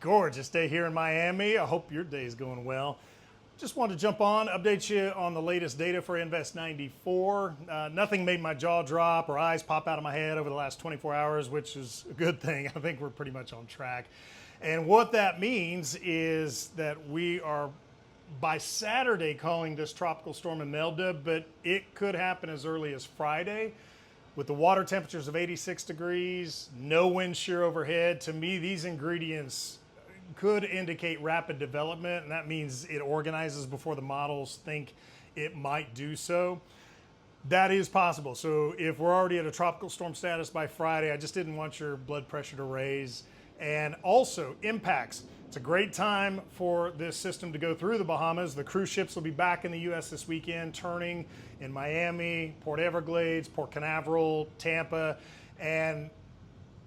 gorgeous day here in Miami. I hope your day is going well. Just wanted to jump on, update you on the latest data for Invest 94. Nothing made my jaw drop or eyes pop out of my head over the last 24 hours, which is a good thing. I think we're pretty much on track. And what that means is that we are, by Saturday, calling this tropical storm Imelda, but it could happen as early as Friday. With the water temperatures of 86 degrees, no wind shear overhead, to me, these ingredients could indicate rapid development, and that means it organizes before the models think it might do so. That is possible. So if we're already at a tropical storm status by Friday, I just didn't want your blood pressure to raise. And also impacts. It's a great time for this system to go through the Bahamas. The cruise ships will be back in the U.S. this weekend, turning in Miami, Port Everglades, Port Canaveral, Tampa, and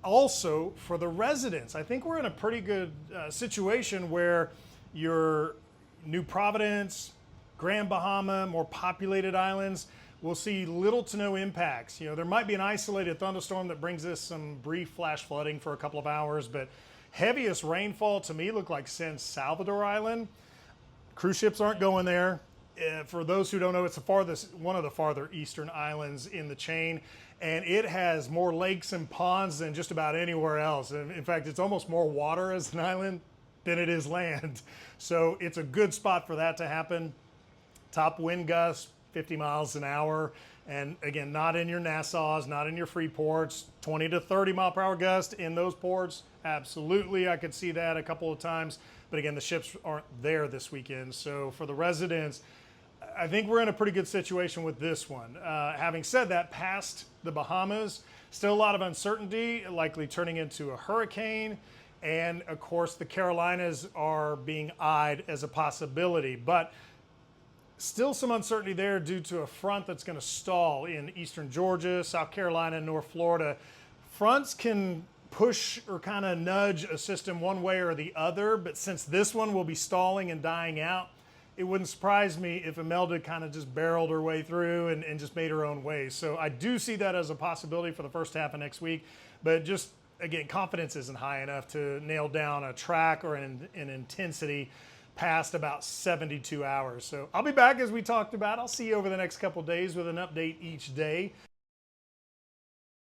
also for the residents. I think we're in a pretty good situation where your New Providence, Grand Bahama, more populated islands will see little to no impacts. You know, there might be an isolated thunderstorm that brings us some brief flash flooding for a couple of hours, but heaviest rainfall to me looked like San Salvador Island. Cruise ships aren't going there. For those who don't know, it's the farthest, one of the farther eastern islands in the chain, and it has more lakes and ponds than just about anywhere else. In fact, it's almost more water as an island than it is land. So it's a good spot for that to happen. Top wind gusts, 50 miles an hour. And again, not in your Nassaus, not in your Freeports, 20 to 30 mile per hour gust in those ports. Absolutely, I could see that a couple of times. But again, the ships aren't there this weekend. So for the residents, I think we're in a pretty good situation with this one. Having said that, past the Bahamas, still a lot of uncertainty, likely turning into a hurricane. And of course, the Carolinas are being eyed as a possibility. But still some uncertainty there due to a front that's going to stall in eastern Georgia, South Carolina, North Florida. Fronts can push or kind of nudge a system one way or the other, but since this one will be stalling and dying out, it wouldn't surprise me if Imelda kind of just barreled her way through and just made her own way. So I do see that as a possibility for the first half of next week, but just, again, confidence isn't high enough to nail down a track or an intensity past about 72 hours. So I'll be back as we talked about. I'll see you over the next couple of days with an update each day.